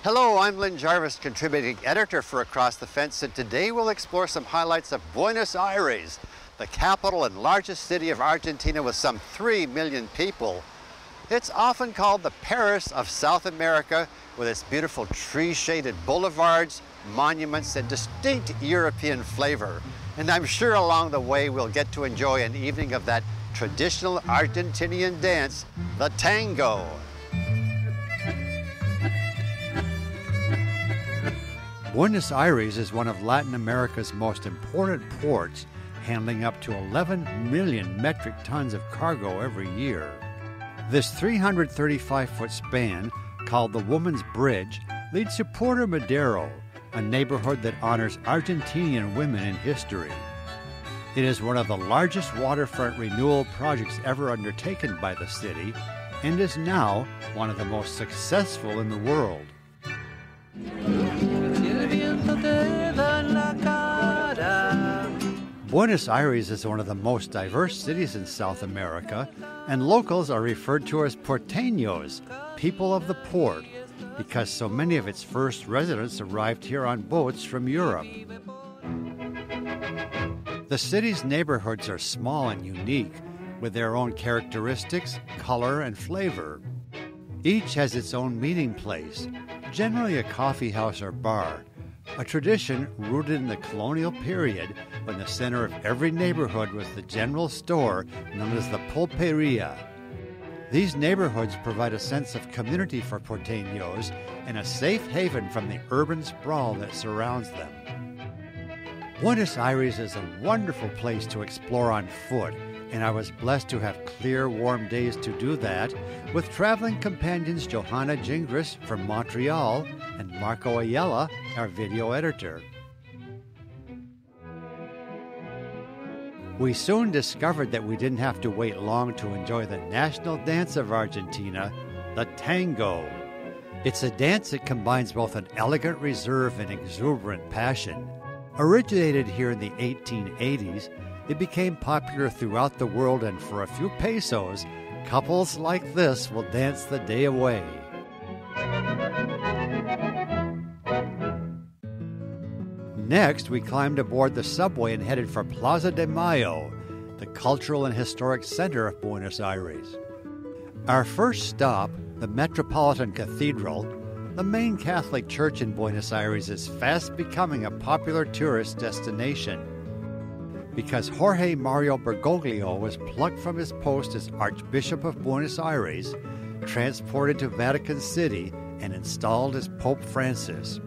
Hello, I'm Lynn Jarvis, contributing editor for Across the Fence, and today we'll explore some highlights of Buenos Aires, the capital and largest city of Argentina with some 3 million people. It's often called the Paris of South America, with its beautiful tree-shaded boulevards, monuments, and distinct European flavor. And I'm sure along the way we'll get to enjoy an evening of that traditional Argentinian dance, the tango. Buenos Aires is one of Latin America's most important ports, handling up to 11 million metric tons of cargo every year. This 335-foot span, called the Woman's Bridge, leads to Puerto Madero, a neighborhood that honors Argentinian women in history. It is one of the largest waterfront renewal projects ever undertaken by the city, and is now one of the most successful in the world. Buenos Aires is one of the most diverse cities in South America, and locals are referred to as porteños, people of the port, because so many of its first residents arrived here on boats from Europe. The city's neighborhoods are small and unique, with their own characteristics, color, and flavor. Each has its own meeting place, generally a coffee house or bar, a tradition rooted in the colonial period when the center of every neighborhood was the general store known as the pulperia. These neighborhoods provide a sense of community for porteños and a safe haven from the urban sprawl that surrounds them. Buenos Aires is a wonderful place to explore on foot, and I was blessed to have clear, warm days to do that with traveling companions Johanna Gingras from Montreal and Marco Ayala, our video editor. We soon discovered that we didn't have to wait long to enjoy the national dance of Argentina, the tango. It's a dance that combines both an elegant reserve and exuberant passion. Originated here in the 1880s, it became popular throughout the world, and for a few pesos, couples like this will dance the day away. Next, we climbed aboard the subway and headed for Plaza de Mayo, the cultural and historic center of Buenos Aires. Our first stop, the Metropolitan Cathedral, the main Catholic church in Buenos Aires, is fast becoming a popular tourist destination. Because Jorge Mario Bergoglio was plucked from his post as Archbishop of Buenos Aires, transported to Vatican City, and installed as Pope Francis,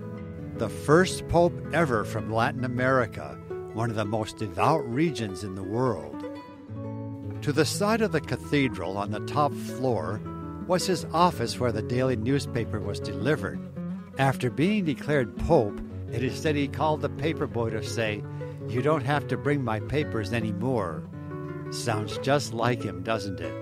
the first pope ever from Latin America, one of the most devout regions in the world. To the side of the cathedral, on the top floor, was his office where the daily newspaper was delivered. After being declared pope, it is said he called the paperboy to say, "You don't have to bring my papers anymore." Sounds just like him, doesn't it?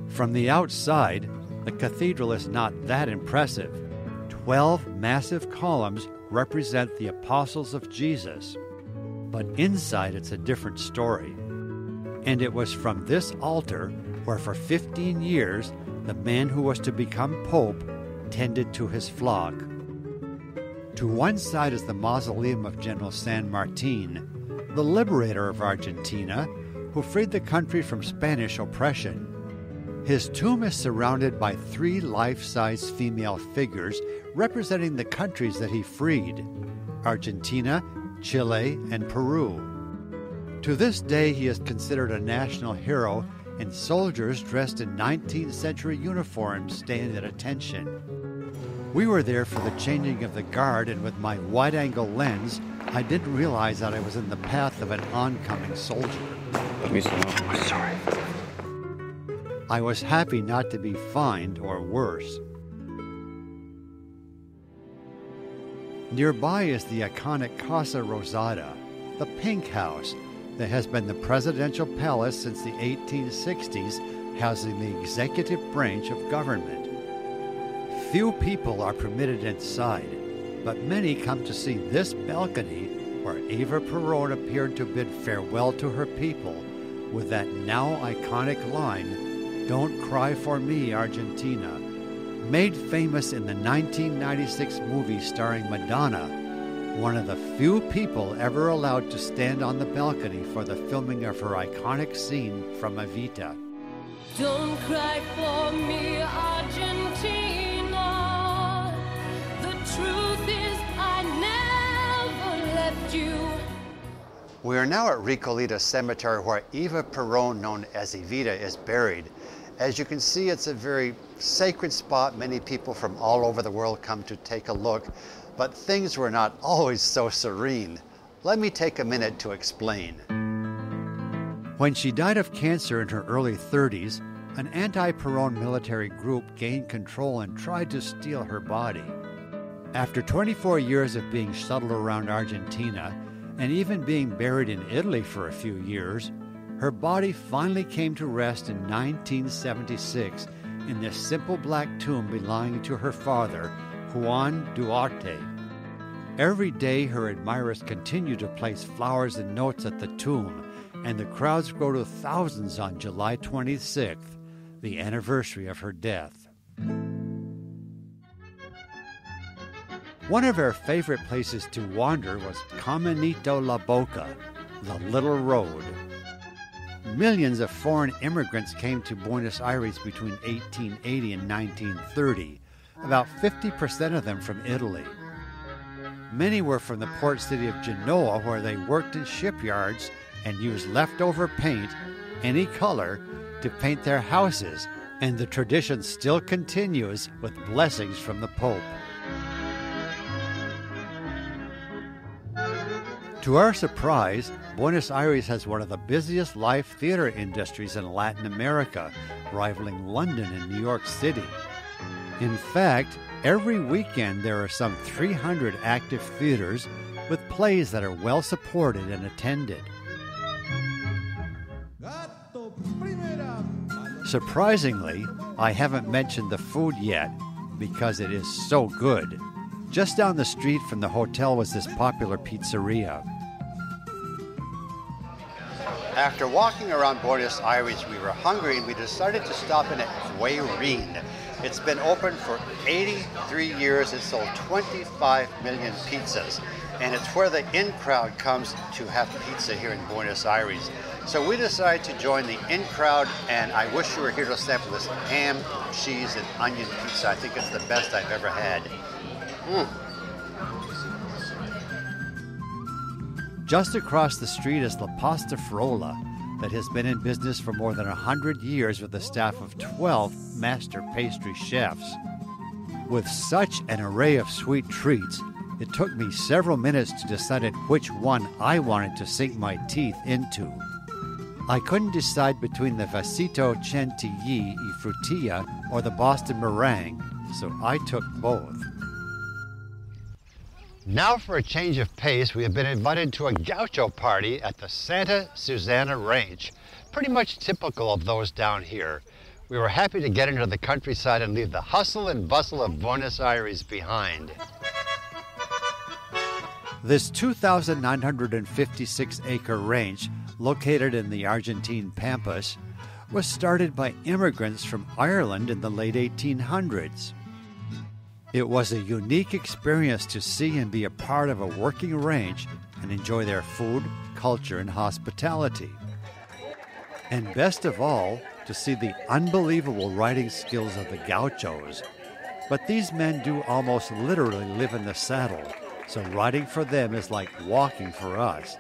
From the outside, the cathedral is not that impressive. 12 massive columns represent the apostles of Jesus. But inside it's a different story. And it was from this altar where for 15 years the man who was to become pope tended to his flock. To one side is the mausoleum of General San Martin, the liberator of Argentina, who freed the country from Spanish oppression. His tomb is surrounded by 3 life-size female figures representing the countries that he freed: Argentina, Chile, and Peru. To this day, he is considered a national hero, and soldiers dressed in 19th century uniforms stand at attention. We were there for the changing of the guard, and with my wide-angle lens, I didn't realize that I was in the path of an oncoming soldier. Let me see. Oh, sorry. I was happy not to be fined or worse. Nearby is the iconic Casa Rosada, the Pink House, that has been the presidential palace since the 1860s, housing the executive branch of government. Few people are permitted inside, but many come to see this balcony where Eva Perón appeared to bid farewell to her people with that now iconic line, "Don't cry for me, Argentina," made famous in the 1996 movie starring Madonna, one of the few people ever allowed to stand on the balcony for the filming of her iconic scene from Evita. Don't cry for me, Argentina. The truth is I never left you. We are now at Recoleta Cemetery where Eva Perón, known as Evita, is buried. As you can see, it's a very sacred spot. Many people from all over the world come to take a look, but things were not always so serene. Let me take a minute to explain. When she died of cancer in her early 30s, an anti-Perón military group gained control and tried to steal her body. After 24 years of being shuttled around Argentina, and even being buried in Italy for a few years, her body finally came to rest in 1976 in this simple black tomb belonging to her father, Juan Duarte. Every day, her admirers continue to place flowers and notes at the tomb, and the crowds grow to thousands on July 26th, the anniversary of her death. One of her favorite places to wander was Caminito La Boca, the Little Road. Millions of foreign immigrants came to Buenos Aires between 1880 and 1930, about 50% of them from Italy. Many were from the port city of Genoa, where they worked in shipyards and used leftover paint, any color, to paint their houses, and the tradition still continues with blessings from the Pope. To our surprise, Buenos Aires has one of the busiest live theater industries in Latin America, rivaling London and New York City. In fact, every weekend there are some 300 active theaters with plays that are well supported and attended. Surprisingly, I haven't mentioned the food yet because it is so good. Just down the street from the hotel was this popular pizzeria. After walking around Buenos Aires, we were hungry and we decided to stop in at Guayrin. It's been open for 83 years. It's sold 25 million pizzas. And it's where the in-crowd comes to have pizza here in Buenos Aires. So we decided to join the in-crowd, and I wish you were here to sample this ham, cheese, and onion pizza. I think it's the best I've ever had. Just across the street is La Pasta Frola, that has been in business for more than 100 years with a staff of 12 master pastry chefs. With such an array of sweet treats, it took me several minutes to decide which one I wanted to sink my teeth into. I couldn't decide between the Vasito Chantilly y Frutilla or the Boston Meringue, so I took both. Now for a change of pace, we have been invited to a gaucho party at the Santa Susana Ranch, pretty much typical of those down here. We were happy to get into the countryside and leave the hustle and bustle of Buenos Aires behind. This 2,956-acre ranch, located in the Argentine Pampas, was started by immigrants from Ireland in the late 1800s. It was a unique experience to see and be a part of a working ranch and enjoy their food, culture, and hospitality. And best of all, to see the unbelievable riding skills of the gauchos. But these men do almost literally live in the saddle, so riding for them is like walking for us.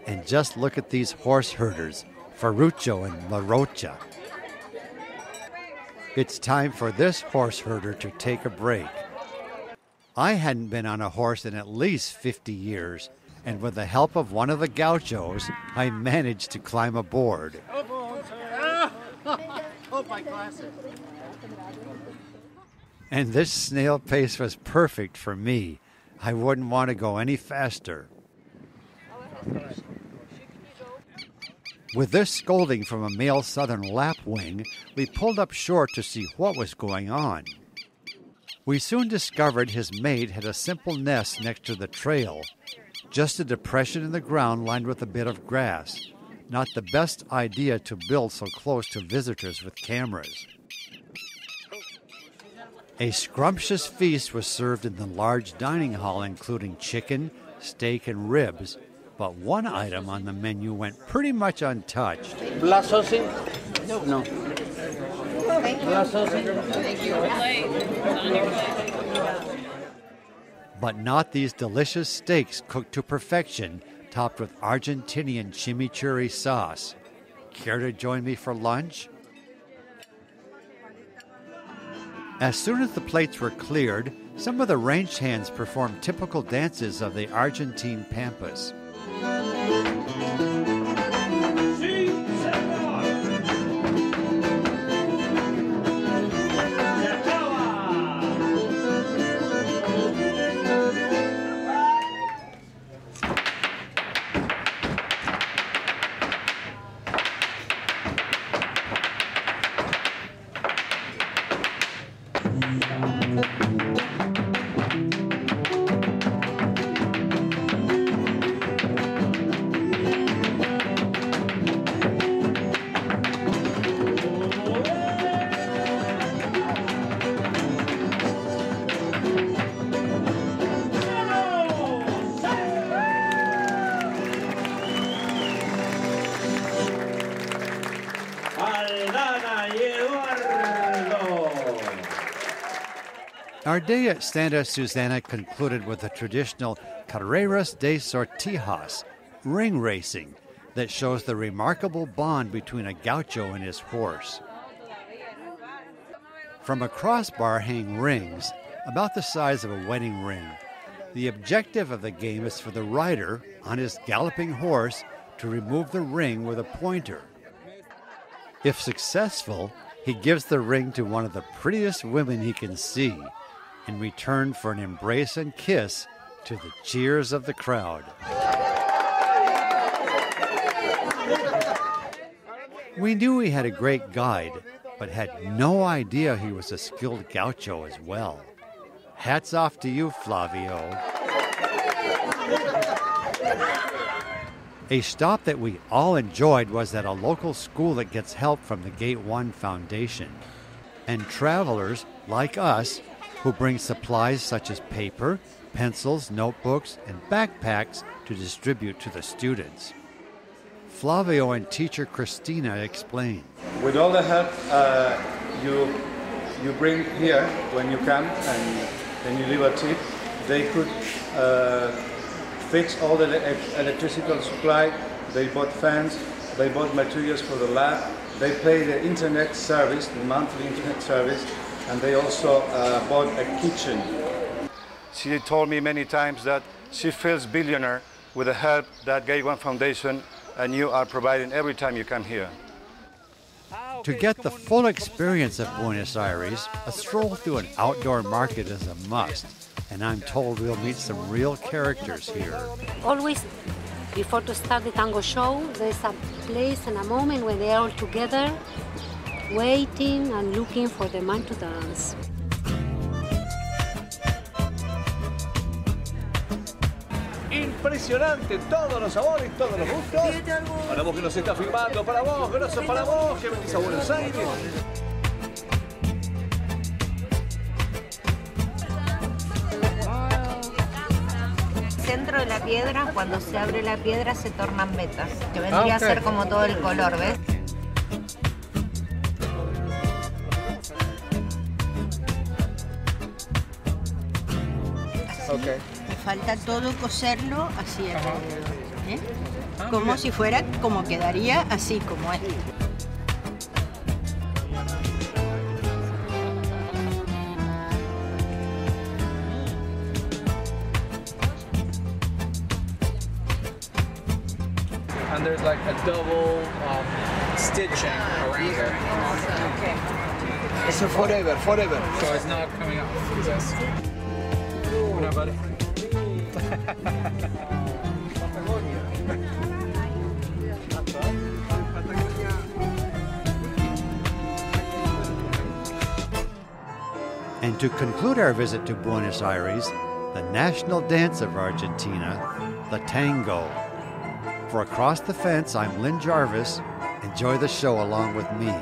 And just look at these horse herders, Ferruccio and La Rocha. It's time for this horse herder to take a break. I hadn't been on a horse in at least 50 years, and with the help of one of the gauchos, I managed to climb aboard. Oh, my glasses. And this snail pace was perfect for me. I wouldn't want to go any faster. With this scolding from a male southern lapwing, we pulled up short to see what was going on. We soon discovered his mate had a simple nest next to the trail, just a depression in the ground lined with a bit of grass. Not the best idea to build so close to visitors with cameras. A scrumptious feast was served in the large dining hall, including chicken, steak, and ribs, but one item on the menu went pretty much untouched. Blood sausage? No. Blood sausage? But not these delicious steaks cooked to perfection, topped with Argentinian chimichurri sauce. Care to join me for lunch? As soon as the plates were cleared, some of the ranch hands performed typical dances of the Argentine pampas. Our day at Santa Susana concluded with the traditional Carreras de Sortijas, ring racing, that shows the remarkable bond between a gaucho and his horse. From a crossbar hang rings, about the size of a wedding ring. The objective of the game is for the rider, on his galloping horse, to remove the ring with a pointer. If successful, he gives the ring to one of the prettiest women he can see, in return for an embrace and kiss to the cheers of the crowd. We knew he had a great guide, but had no idea he was a skilled gaucho as well. Hats off to you, Flavio. A stop that we all enjoyed was at a local school that gets help from the Gate 1 Foundation. And travelers, like us, who bring supplies such as paper, pencils, notebooks, and backpacks to distribute to the students. Flavio and teacher Christina explain. With all the help you bring here when you come and then you leave a tip, they could fix all the electrical supply. They bought fans, they bought materials for the lab, they pay the internet service, the monthly internet service, and they also bought a kitchen. She told me many times that she feels billionaire with the help that Gate 1 Foundation and you are providing every time you come here. To get the full experience of Buenos Aires, a stroll through an outdoor market is a must, and I'm told we'll meet some real characters here. Always, before to start the tango show, there's a place and a moment when they're all together, waiting and looking for the man to dance. Impresionante, todos los sabores, todos los gustos. Para vos que nos está filmando, para vos, grosso, para vos, que venís a Buenos Aires. Centro de la piedra, cuando se abre la piedra se tornan vetas, que vendría a ser como todo el color, ¿ves? Okay. Me falta todo coserlo así alrededor, ¿eh? Como si fuera, como quedaría así como es. And there's like a double stitching around it. Okay. It's a forever. So it's not coming off. What up, buddy? And to conclude our visit to Buenos Aires, the national dance of Argentina, the tango. For Across the Fence, I'm Lynn Jarvis. Enjoy the show along with me.